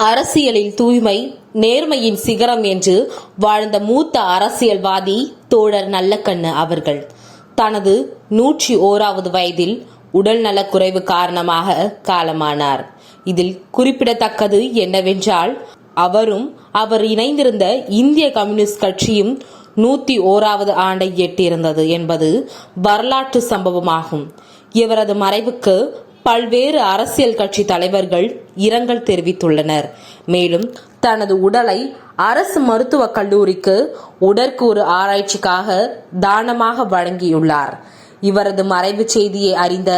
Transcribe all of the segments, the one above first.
அரசியலில் தூய்மை நேர்மையின் சிகரம் என்று வாழ்ந்த மூத்த அரசியல்வாதி தோழர் நல்லக்கண்ணு அவர்கள் தனது 101வது வயதில் உடல் நலக்குறைவு காரணமாக காலமானார். இதில் குறிப்பிடத்தக்கது என்னவென்றால் அவரும் அவர் இணைந்திருந்த இந்திய கம்யூனிஸ்ட் கட்சியும் 101வது ஆண்டை எட்டியிருந்தது என்பது வரலாற்று சம்பவமாகும். இவரது மறைவுக்கு பல்வேறு அரசியல் கட்சி தலைவர்கள் இரங்கல் தெரிவித்துள்ளனர். மேலும் தனது உடலை அரசு மருத்துவக் கல்லூரிக்கு உடற்கூறு ஆராய்ச்சிக்காக தானமாக வழங்கியுள்ளார். இவரது மறைவு செய்தியை அறிந்த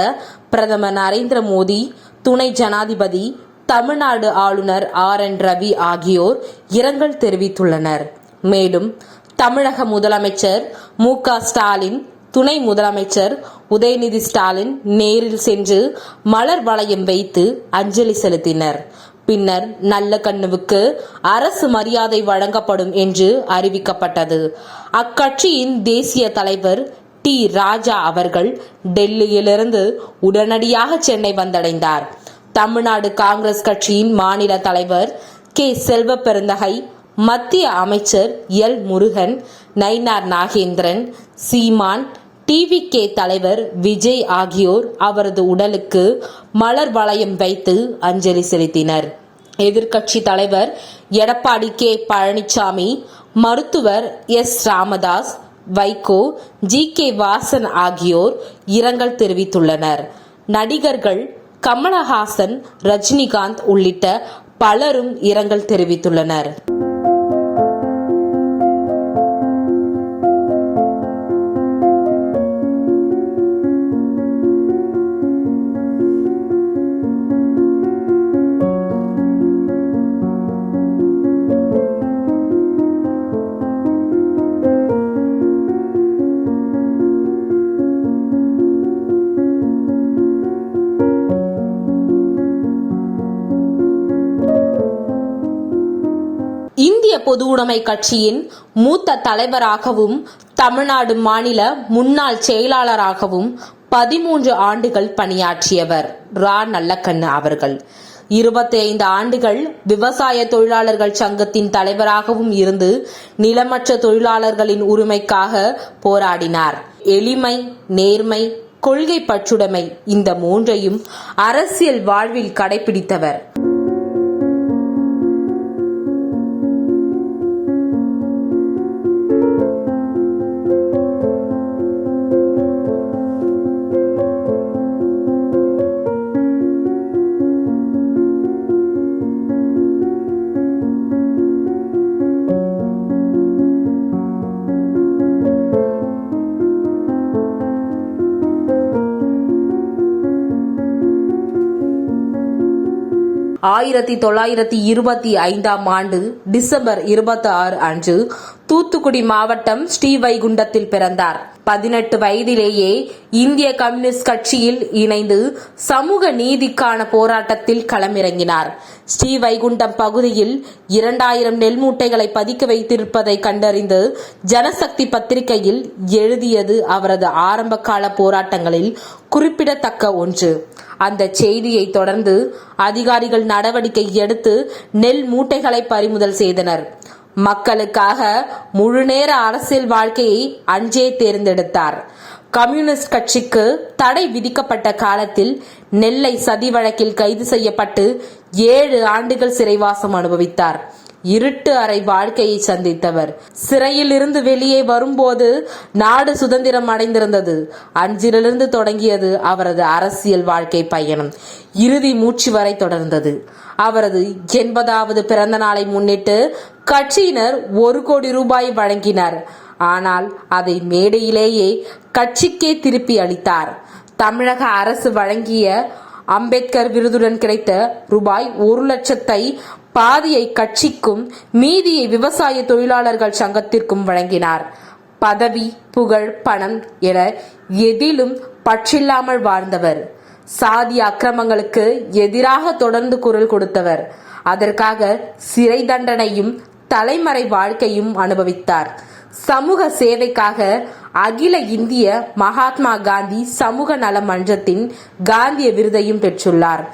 பிரதமர் நரேந்திர மோடி, துணை ஜனாதிபதி, தமிழ்நாடு ஆளுநர் RN ரவி ஆகியோர் இரங்கல் தெரிவித்துள்ளனர். மேலும் தமிழக முதலமைச்சர் MK ஸ்டாலின், துணை முதலமைச்சர் உதயநிதி ஸ்டாலின் நேரில் சென்று மலர் வளையம் வைத்து அஞ்சலி செலுத்தினர். பின்னர் நல்லக்கண்ணுவுக்கு அரசு மரியாதை வழங்கப்படும் என்று அறிவிக்கப்பட்டது. அக்கட்சியின் தேசிய தலைவர் T. ராஜா அவர்கள் டெல்லியிலிருந்து உடனடியாக சென்னை வந்தடைந்தார். தமிழ்நாடு காங்கிரஸ் கட்சியின் மாநில தலைவர் K. செல்வப்பெருந்தகை, மத்திய அமைச்சர் L. முருகன், நயினார் நாகேந்திரன், சீமான், TVK தலைவர் விஜய் ஆகியோர் அவரது உடலுக்கு மலர் வளையம் வைத்து அஞ்சலி செலுத்தினர். எதிர்க்கட்சி தலைவர் எடப்பாடி K. பழனிசாமி, மருத்துவர் S. ராமதாஸ், வைகோ, G.K. வாசன் ஆகியோர் இரங்கல் தெரிவித்துள்ளனர். நடிகர்கள் கமலஹாசன், ரஜினிகாந்த் உள்ளிட்ட பலரும் இரங்கல் தெரிவித்துள்ளனர். இந்திய பொதுவுடைமை கட்சியின் மூத்த தலைவராகவும் தமிழ்நாடு மாநில முன்னாள் செயலாளராகவும் 13 ஆண்டுகள் பணியாற்றியவர் நல்லக்கண்ணு அவர்கள். 25 ஆண்டுகள் விவசாய தொழிலாளர்கள் சங்கத்தின் தலைவராகவும் இருந்து நிலமற்ற தொழிலாளர்களின் உரிமைக்காக போராடினார். எளிமை, நேர்மை, கொள்கை பற்றுடைமை இந்த மூன்றையும் அரசியல் வாழ்வில் கடைபிடித்தவர். ஆயிரத்தி 1925 ஆண்டு டிசம்பர் 26 அன்று தூத்துக்குடி மாவட்டம் ஸ்ரீவைகுண்டத்தில் பிறந்தார். 18 வயதிலேயே இந்திய கம்யூனிஸ்ட் கட்சியில் இணைந்து சமூக நீதிக்கான போராட்டத்தில் களமிறங்கினார். ஸ்ரீவைகுண்டம் பகுதியில் 2000 நெல் மூட்டைகளை பதுக்கி வைத்திருப்பதை கண்டறிந்து ஜனசக்தி பத்திரிகையில் எழுதியது அவரது ஆரம்ப கால போராட்டங்களில் குறிப்பிடத்தக்க ஒன்று. அந்த செய்தியை தொடர்ந்து அதிகாரிகள் நடவடிக்கை எடுத்து நெல் மூட்டைகளை பறிமுதல் செய்தனர். மக்களுக்காக முழுநேர அரசியல் வாழ்க்கையை அன்றே தேர்ந்தெடுத்தார். கம்யூனிஸ்ட் கட்சிக்கு தடை விதிக்கப்பட்ட காலத்தில் நெல்லை சதி வழக்கில் கைது செய்யப்பட்டு 7 ஆண்டுகள் சிறைவாசம் அனுபவித்தார். இருட்டு அறை வாழ்க்கையை சந்தித்தவர். சிறையில் இருந்து வெளியே வரும்போது நாடு சுதந்திரம் அடைந்திருந்தது. அன்றிலிருந்து தொடங்கியது அவரது அரசியல் வாழ்க்கை பயணம். இறுதி மூச்சு வரை தொடர்ந்தது. அவரது 80வது பிறந்த நாளை முன்னிட்டு கட்சியினர் 1 கோடி ரூபாய் வழங்கினர். ஆனால் அதை மேடையிலேயே கட்சிக்கே திருப்பி அளித்தார். தமிழக அரசு வழங்கிய அம்பேத்கர் விருதுடன் கிடைத்த ரூபாய் 1 லட்சத்தை பாதியை கட்சிக்கும் மீதியை விவசாய தொழிலாளர்கள் சங்கத்திற்கும் வழங்கினார். பதவி, புகழ், பணம் என எதிலும் பற்றில்லாமல் வாழ்ந்தவர். சாதி அக்கிரமங்களுக்கு எதிராக தொடர்ந்து குரல் கொடுத்தவர். அதற்காக சிறை தண்டனையும் தலைமறை வாழ்க்கையும் அனுபவித்தார். சமூக சேவைக்காக அகில இந்திய மகாத்மா காந்தி சமூக நல மன்றத்தின் காந்திய விருதையும் பெற்றுள்ளார்.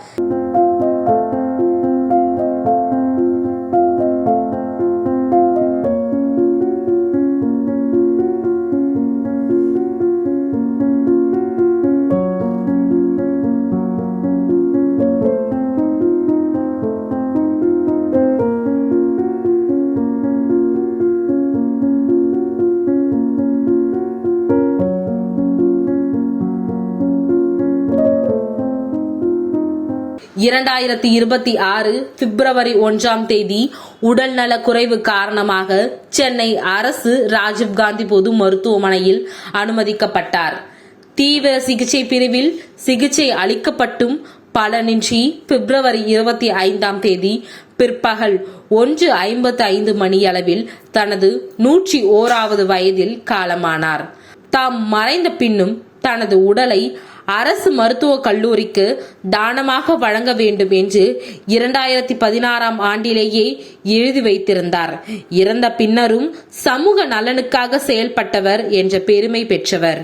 பிப்ரவரி 1 உடல் நல குறைவு காரணமாக சென்னை அரசு ராஜீவ்காந்தி பொது மருத்துவமனையில் அனுமதிக்கப்பட்டார். தீவிர சிகிச்சை பிரிவில் சிகிச்சை அளிக்கப்பட்டும் பலனின்றி பிப்ரவரி 25 பிற்பகல் 1:55 மணியளவில் தனது 101வது வயதில் காலமானார். தாம் மறைந்த பின்னும் தனது உடலை அரசு மருத்துவக் கல்லூரிக்கு தானமாக வழங்க வேண்டும் என்று 2016 ஆண்டிலேயே எழுதி வைத்திருந்தார். இறந்த பின்னரும் சமூக நலனுக்காக செயல்பட்டவர் என்ற பெருமை பெற்றவர்.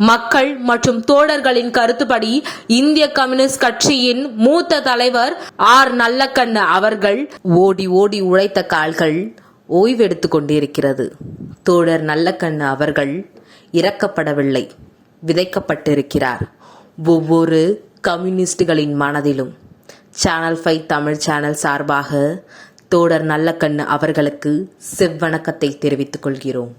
மக்கள் மற்றும் தோழர்களின் கருத்துப்படி இந்திய கம்யூனிஸ்ட் கட்சியின் மூத்த தலைவர் ஆர். நல்லக்கண்ணு அவர்கள் ஓடி ஓடி உழைத்த கால்கள் ஓய்வெடுத்துக் கொண்டிருக்கிறது. தோழர் நல்லக்கண்ணு அவர்கள் இறக்கப்படவில்லை, விதைக்கப்பட்டிருக்கிறார் ஒவ்வொரு கம்யூனிஸ்டுகளின் மனதிலும். சேனல் 5 தமிழ் சேனல் சார்பாக தோழர் நல்லக்கண்ணு அவர்களுக்கு செவ்வணக்கத்தை தெரிவித்துக் கொள்கிறோம்.